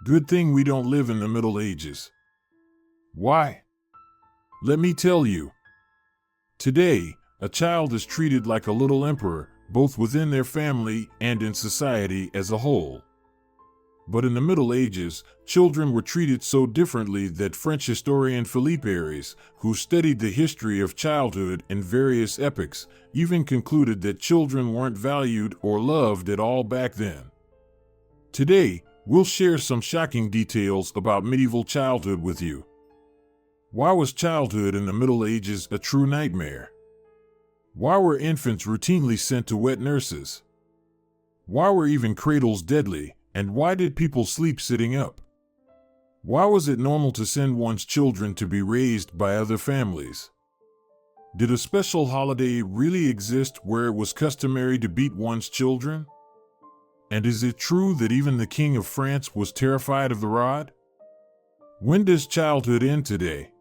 Good thing we don't live in the Middle Ages. Why? Let me tell you. Today, a child is treated like a little emperor, both within their family and in society as a whole. But in the Middle Ages, children were treated so differently that French historian Philippe Aries, who studied the history of childhood in various epochs, even concluded that children weren't valued or loved at all back then. Today, we'll share some shocking details about medieval childhood with you. Why was childhood in the Middle Ages a true nightmare? Why were infants routinely sent to wet nurses? Why were even cradles deadly, and why did people sleep sitting up? Why was it normal to send one's children to be raised by other families? Did a special holiday really exist where it was customary to beat one's children? And is it true that even the King of France was terrified of the rod? When does childhood end today?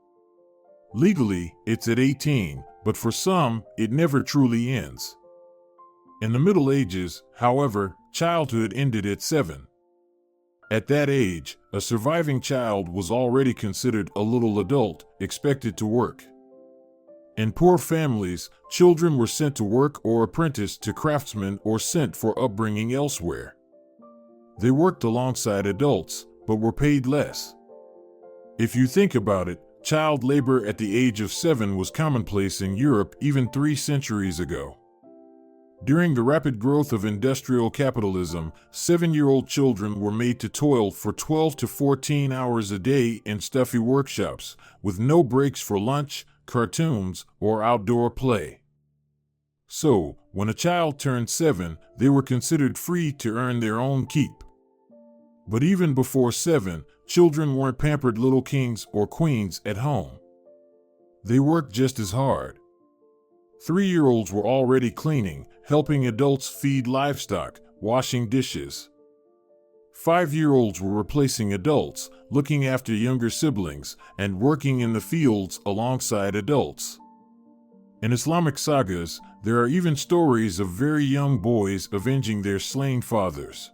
Legally, it's at 18, but for some, it never truly ends. In the Middle Ages, however, childhood ended at 7. At that age, a surviving child was already considered a little adult, expected to work. In poor families, children were sent to work or apprenticed to craftsmen or sent for upbringing elsewhere. They worked alongside adults, but were paid less. If you think about it, child labor at the age of 7 was commonplace in Europe even 3 centuries ago. During the rapid growth of industrial capitalism, 7-year-old children were made to toil for 12 to 14 hours a day in stuffy workshops, with no breaks for lunch, cartoons, or outdoor play. So, when a child turned 7, they were considered free to earn their own keep. But even before 7, children weren't pampered little kings or queens at home. They worked just as hard. 3-year-olds were already cleaning, helping adults feed livestock, washing dishes. 5-year-olds were replacing adults, looking after younger siblings, and working in the fields alongside adults. In Islamic sagas, there are even stories of very young boys avenging their slain fathers.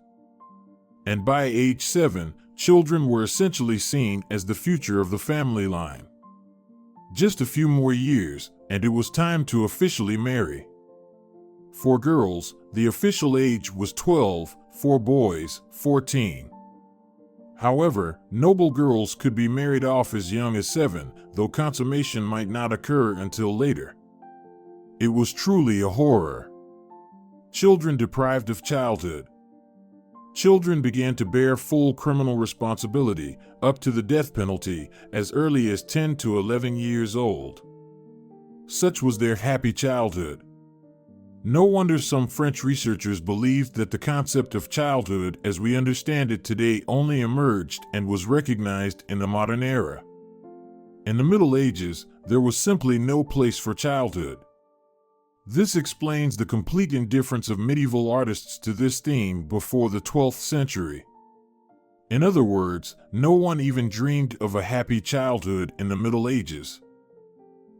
And by age 7, children were essentially seen as the future of the family line. Just a few more years, and it was time to officially marry. For girls, the official age was 12, for boys, 14. However, noble girls could be married off as young as 7, though consummation might not occur until later. It was truly a horror. Children deprived of childhood. Children began to bear full criminal responsibility, up to the death penalty, as early as 10 to 11 years old. Such was their happy childhood. No wonder some French researchers believed that the concept of childhood as we understand it today only emerged and was recognized in the modern era. In the Middle Ages, there was simply no place for childhood. This explains the complete indifference of medieval artists to this theme before the 12th century. In other words, no one even dreamed of a happy childhood in the Middle Ages.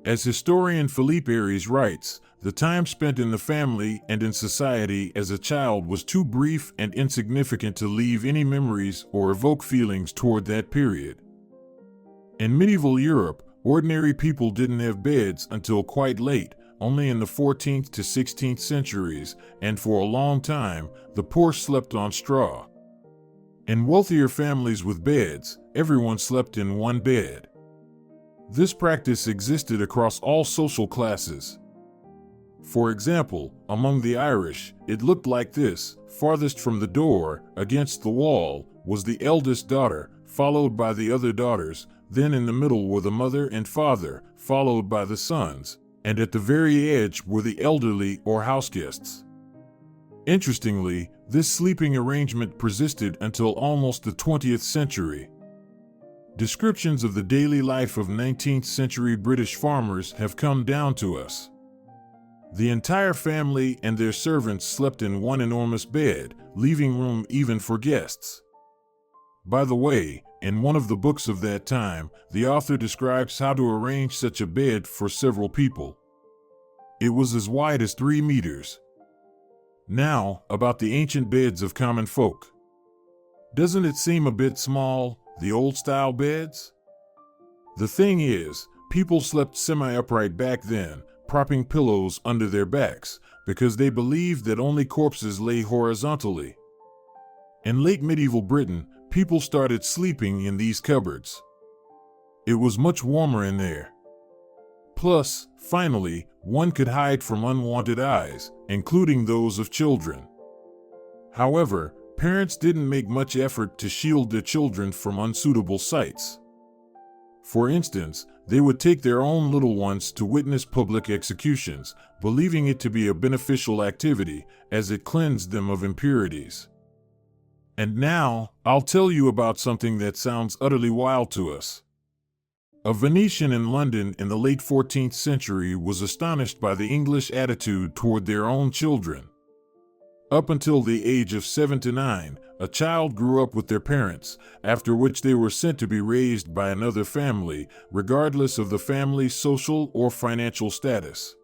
As historian Philippe Aries writes, the time spent in the family and in society as a child was too brief and insignificant to leave any memories or evoke feelings toward that period. In medieval Europe, ordinary people didn't have beds until quite late, only in the 14th to 16th centuries, and for a long time, the poor slept on straw. In wealthier families with beds, everyone slept in one bed. This practice existed across all social classes. For example, among the Irish, it looked like this: farthest from the door, against the wall, was the eldest daughter, followed by the other daughters, then in the middle were the mother and father, followed by the sons, and at the very edge were the elderly or houseguests. Interestingly, this sleeping arrangement persisted until almost the 20th century. Descriptions of the daily life of 19th century British farmers have come down to us. The entire family and their servants slept in one enormous bed, leaving room even for guests. By the way, in one of the books of that time, the author describes how to arrange such a bed for several people. It was as wide as 3 meters. Now, about the ancient beds of common folk. Doesn't it seem a bit small, the old-style beds? The thing is, people slept semi-upright back then, propping pillows under their backs, because they believed that only corpses lay horizontally. In late medieval Britain, people started sleeping in these cupboards. It was much warmer in there. Plus, finally, one could hide from unwanted eyes, including those of children. However, parents didn't make much effort to shield their children from unsuitable sights. For instance, they would take their own little ones to witness public executions, believing it to be a beneficial activity, as it cleansed them of impurities. And now, I'll tell you about something that sounds utterly wild to us. A Venetian in London in the late 14th century was astonished by the English attitude toward their own children. Up until the age of 7 to 9, a child grew up with their parents, after which they were sent to be raised by another family, regardless of the family's social or financial status.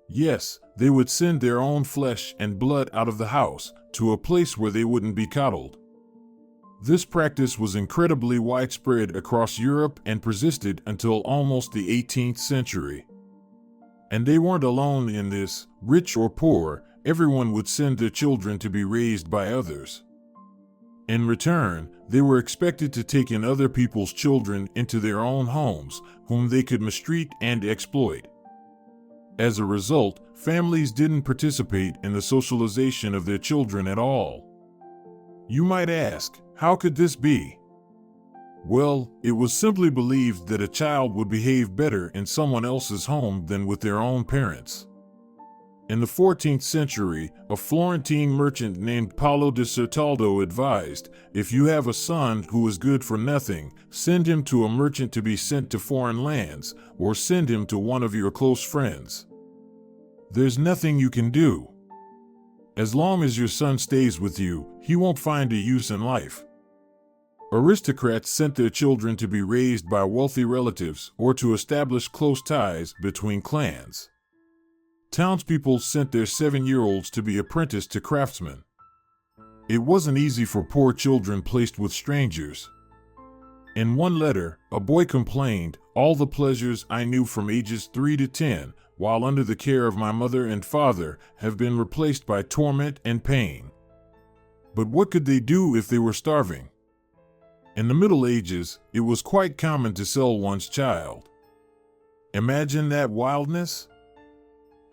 Yes, they would send their own flesh and blood out of the house, to a place where they wouldn't be coddled. This practice was incredibly widespread across Europe and persisted until almost the 18th century. And they weren't alone in this. Rich or poor, everyone would send their children to be raised by others. In return, they were expected to take in other people's children into their own homes, whom they could mistreat and exploit. As a result, families didn't participate in the socialization of their children at all. You might ask, how could this be? Well, it was simply believed that a child would behave better in someone else's home than with their own parents. In the 14th century, a Florentine merchant named Paolo di Certaldo advised, if you have a son who is good for nothing, send him to a merchant to be sent to foreign lands, or send him to one of your close friends. There's nothing you can do. As long as your son stays with you, he won't find a use in life. Aristocrats sent their children to be raised by wealthy relatives or to establish close ties between clans. Townspeople sent their 7-year-olds to be apprenticed to craftsmen. It wasn't easy for poor children placed with strangers. In one letter, a boy complained, "All the pleasures I knew from ages 3 to 10, while under the care of my mother and father, have been replaced by torment and pain." But what could they do if they were starving? In the Middle Ages, it was quite common to sell one's child. Imagine that wildness?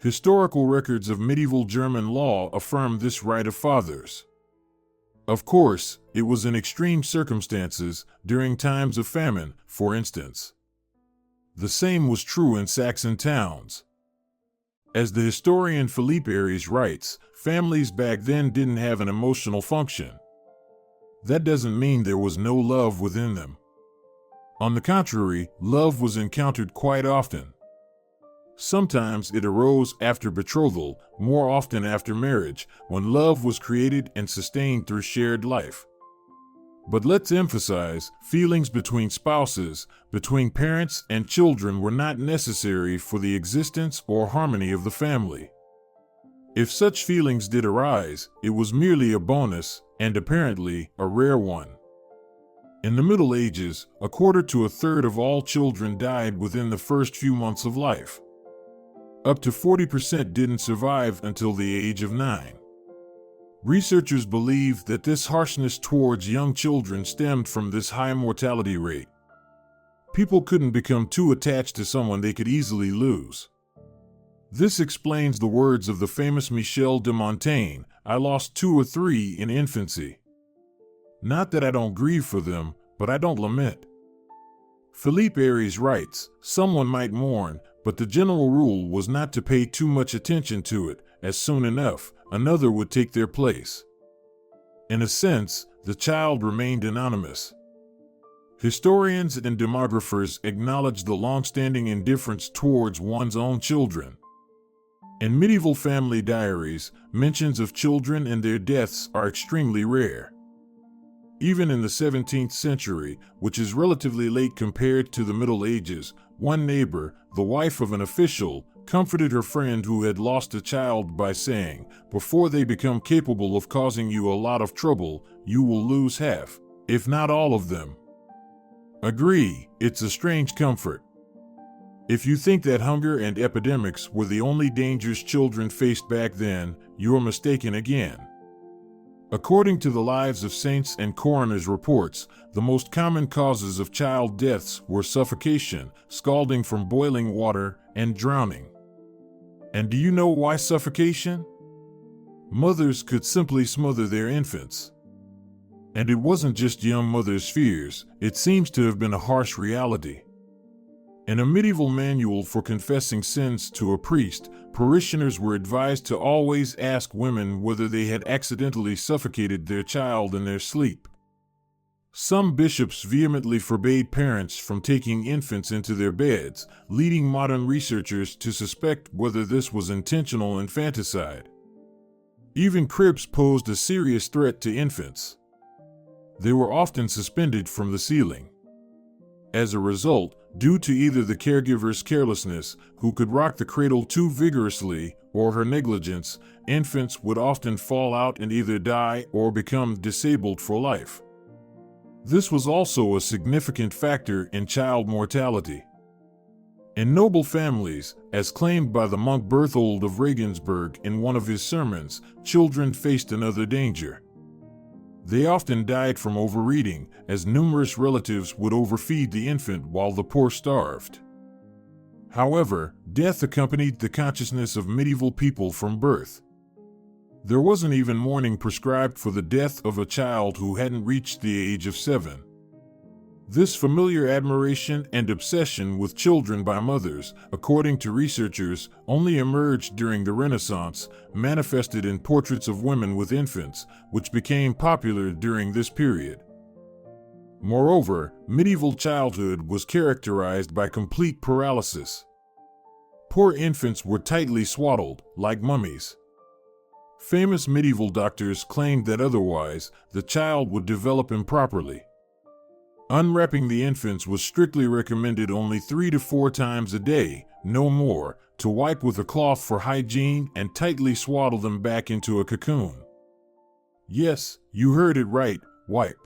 Historical records of medieval German law affirm this right of fathers. Of course, it was in extreme circumstances, during times of famine, for instance. The same was true in Saxon towns. As the historian Philippe Aries writes, families back then didn't have an emotional function. That doesn't mean there was no love within them. On the contrary, love was encountered quite often. Sometimes it arose after betrothal, more often after marriage, when love was created and sustained through shared life. But let's emphasize, feelings between spouses, between parents and children were not necessary for the existence or harmony of the family. If such feelings did arise, it was merely a bonus, and apparently a rare one. In the Middle Ages, 1/4 to 1/3 of all children died within the first few months of life. Up to 40% didn't survive until the age of 9. Researchers believe that this harshness towards young children stemmed from this high mortality rate. People couldn't become too attached to someone they could easily lose. This explains the words of the famous Michel de Montaigne, "I lost 2 or 3 in infancy. Not that I don't grieve for them, but I don't lament." Philippe Aries writes, someone might mourn, but the general rule was not to pay too much attention to it, as soon enough, another would take their place. In a sense, the child remained anonymous. Historians and demographers acknowledge the long-standing indifference towards one's own children. In medieval family diaries, mentions of children and their deaths are extremely rare. Even in the 17th century, which is relatively late compared to the Middle Ages, One neighbor, the wife of an official, comforted her friend who had lost a child by saying, "Before they become capable of causing you a lot of trouble, you will lose half, if not all of them." Agree, it's a strange comfort. If you think that hunger and epidemics were the only dangers children faced back then, you're mistaken again. According to the Lives of Saints and Coroners reports, the most common causes of child deaths were suffocation, scalding from boiling water, and drowning. And do you know why suffocation? Mothers could simply smother their infants. And it wasn't just young mothers' fears, it seems to have been a harsh reality. In a medieval manual for confessing sins to a priest, parishioners were advised to always ask women whether they had accidentally suffocated their child in their sleep. Some bishops vehemently forbade parents from taking infants into their beds, leading modern researchers to suspect whether this was intentional infanticide. Even cribs posed a serious threat to infants. They were often suspended from the ceiling. As a result, due to either the caregiver's carelessness, who could rock the cradle too vigorously, or her negligence, infants would often fall out and either die or become disabled for life. This was also a significant factor in child mortality. In noble families, as claimed by the monk Berthold of Regensburg in one of his sermons, children faced another danger. They often died from overeating, as numerous relatives would overfeed the infant while the poor starved. However, death accompanied the consciousness of medieval people from birth. There wasn't even mourning prescribed for the death of a child who hadn't reached the age of 7. This familiar admiration and obsession with children by mothers, according to researchers, only emerged during the Renaissance, manifested in portraits of women with infants, which became popular during this period. Moreover, medieval childhood was characterized by complete paralysis. Poor infants were tightly swaddled, like mummies. Famous medieval doctors claimed that otherwise, the child would develop improperly. Unwrapping the infants was strictly recommended only 3 to 4 times a day, no more, to wipe with a cloth for hygiene and tightly swaddle them back into a cocoon. Yes, you heard it right, wipe.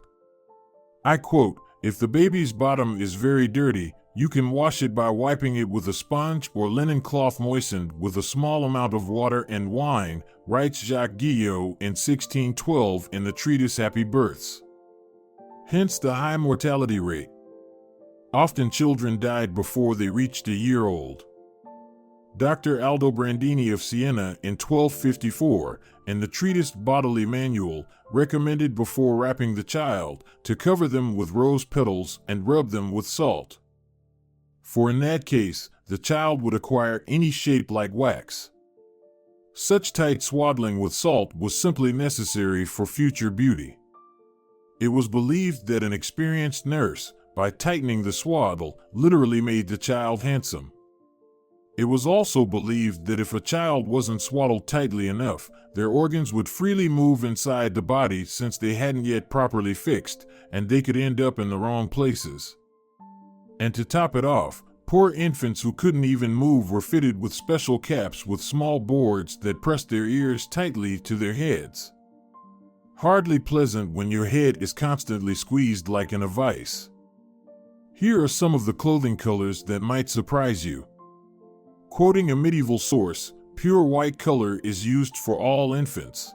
I quote, "If the baby's bottom is very dirty, you can wash it by wiping it with a sponge or linen cloth moistened with a small amount of water and wine," writes Jacques Guillot in 1612 in the treatise Happy Births. Hence the high mortality rate. Often children died before they reached a year old. Dr. Aldobrandini of Siena in 1254, in the treatise Bodily Manual, recommended before wrapping the child to cover them with rose petals and rub them with salt. For in that case, the child would acquire any shape like wax. Such tight swaddling with salt was simply necessary for future beauty. It was believed that an experienced nurse, by tightening the swaddle, literally made the child handsome. It was also believed that if a child wasn't swaddled tightly enough, their organs would freely move inside the body since they hadn't yet properly fixed, and they could end up in the wrong places. And to top it off, poor infants who couldn't even move were fitted with special caps with small boards that pressed their ears tightly to their heads. Hardly pleasant when your head is constantly squeezed like in a vice. Here are some of the clothing colors that might surprise you. Quoting a medieval source, pure white color is used for all infants.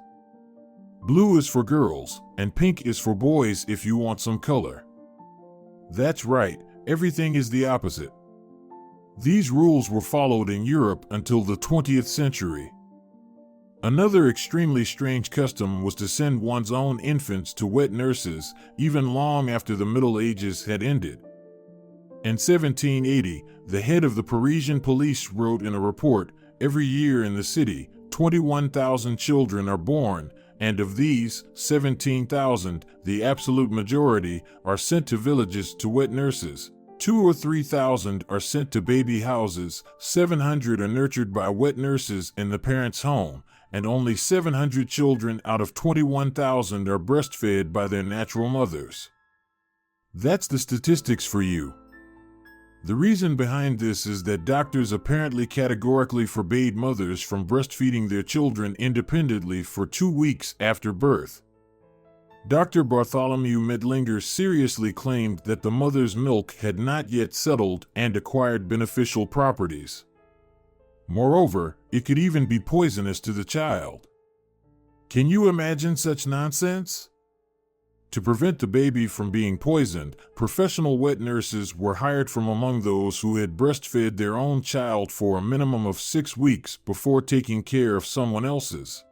Blue is for girls, and pink is for boys if you want some color. That's right, everything is the opposite. These rules were followed in Europe until the 20th century. Another extremely strange custom was to send one's own infants to wet nurses, even long after the Middle Ages had ended. In 1780, the head of the Parisian police wrote in a report, "Every year in the city, 21,000 children are born, and of these, 17,000, the absolute majority, are sent to villages to wet nurses. 2,000 or 3,000 are sent to baby houses, 700 are nurtured by wet nurses in the parents' home, and only 700 children out of 21,000 are breastfed by their natural mothers." That's the statistics for you. The reason behind this is that doctors apparently categorically forbade mothers from breastfeeding their children independently for 2 weeks after birth. Dr. Bartholomew Medlinger seriously claimed that the mother's milk had not yet settled and acquired beneficial properties. Moreover, it could even be poisonous to the child. Can you imagine such nonsense? To prevent the baby from being poisoned, professional wet nurses were hired from among those who had breastfed their own child for a minimum of 6 weeks before taking care of someone else's.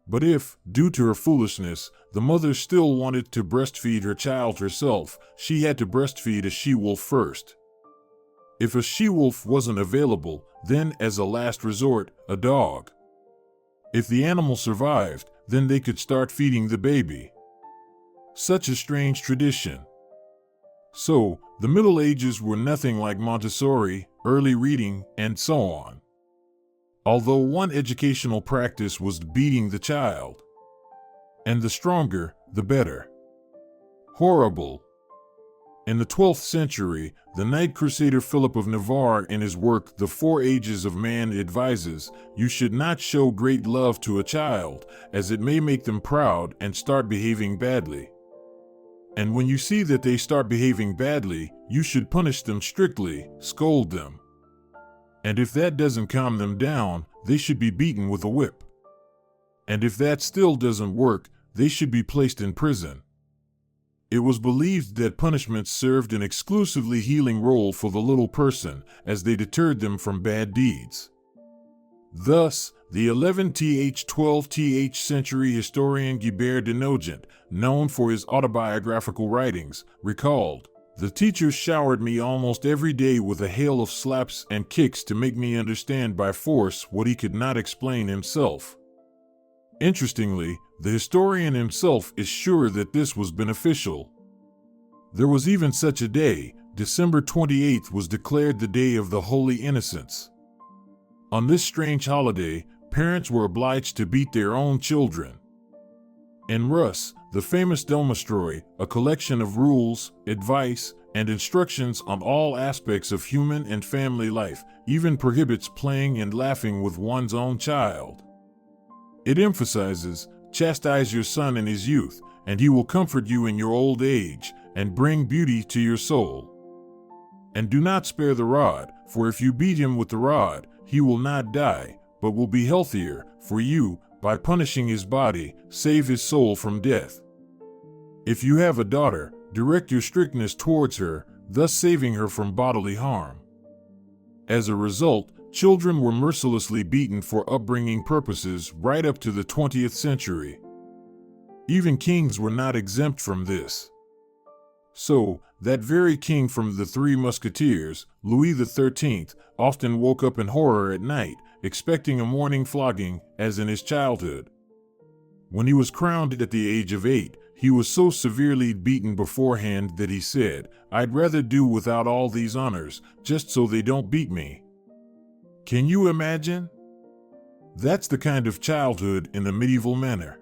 But if, due to her foolishness, the mother still wanted to breastfeed her child herself, she had to breastfeed a she-wolf first. If a she-wolf wasn't available, then, as a last resort, a dog. If the animal survived, then they could start feeding the baby. Such a strange tradition. So, the Middle Ages were nothing like Montessori, early reading, and so on. Although one educational practice was beating the child. And the stronger, the better. Horrible. In the 12th century, the Knight Crusader Philip of Navarre in his work The 4 Ages of Man advises, you should not show great love to a child, as it may make them proud and start behaving badly. And when you see that they start behaving badly, you should punish them strictly, scold them. And if that doesn't calm them down, they should be beaten with a whip. And if that still doesn't work, they should be placed in prison. It was believed that punishments served an exclusively healing role for the little person, as they deterred them from bad deeds. Thus, the 11th–12th century historian Guibert de Nogent, known for his autobiographical writings, recalled, "The teachers showered me almost every day with a hail of slaps and kicks to make me understand by force what he could not explain himself." Interestingly, the historian himself is sure that this was beneficial. There was even such a day. December 28th was declared the Day of the Holy Innocents. On this strange holiday, parents were obliged to beat their own children. In Rus, the famous Domostroi, a collection of rules, advice, and instructions on all aspects of human and family life, even prohibits playing and laughing with one's own child. It emphasizes, chastise your son in his youth, and he will comfort you in your old age, and bring beauty to your soul. And do not spare the rod, for if you beat him with the rod, he will not die, but will be healthier, for you, by punishing his body, save his soul from death. If you have a daughter, direct your strictness towards her, thus saving her from bodily harm. As a result, children were mercilessly beaten for upbringing purposes right up to the 20th century. Even kings were not exempt from this. So, that very king from the Three Musketeers, Louis XIII, often woke up in horror at night, expecting a morning flogging, as in his childhood. When he was crowned at the age of 8, he was so severely beaten beforehand that he said, "I'd rather do without all these honors, just so they don't beat me." Can you imagine? That's the kind of childhood in the medieval manner.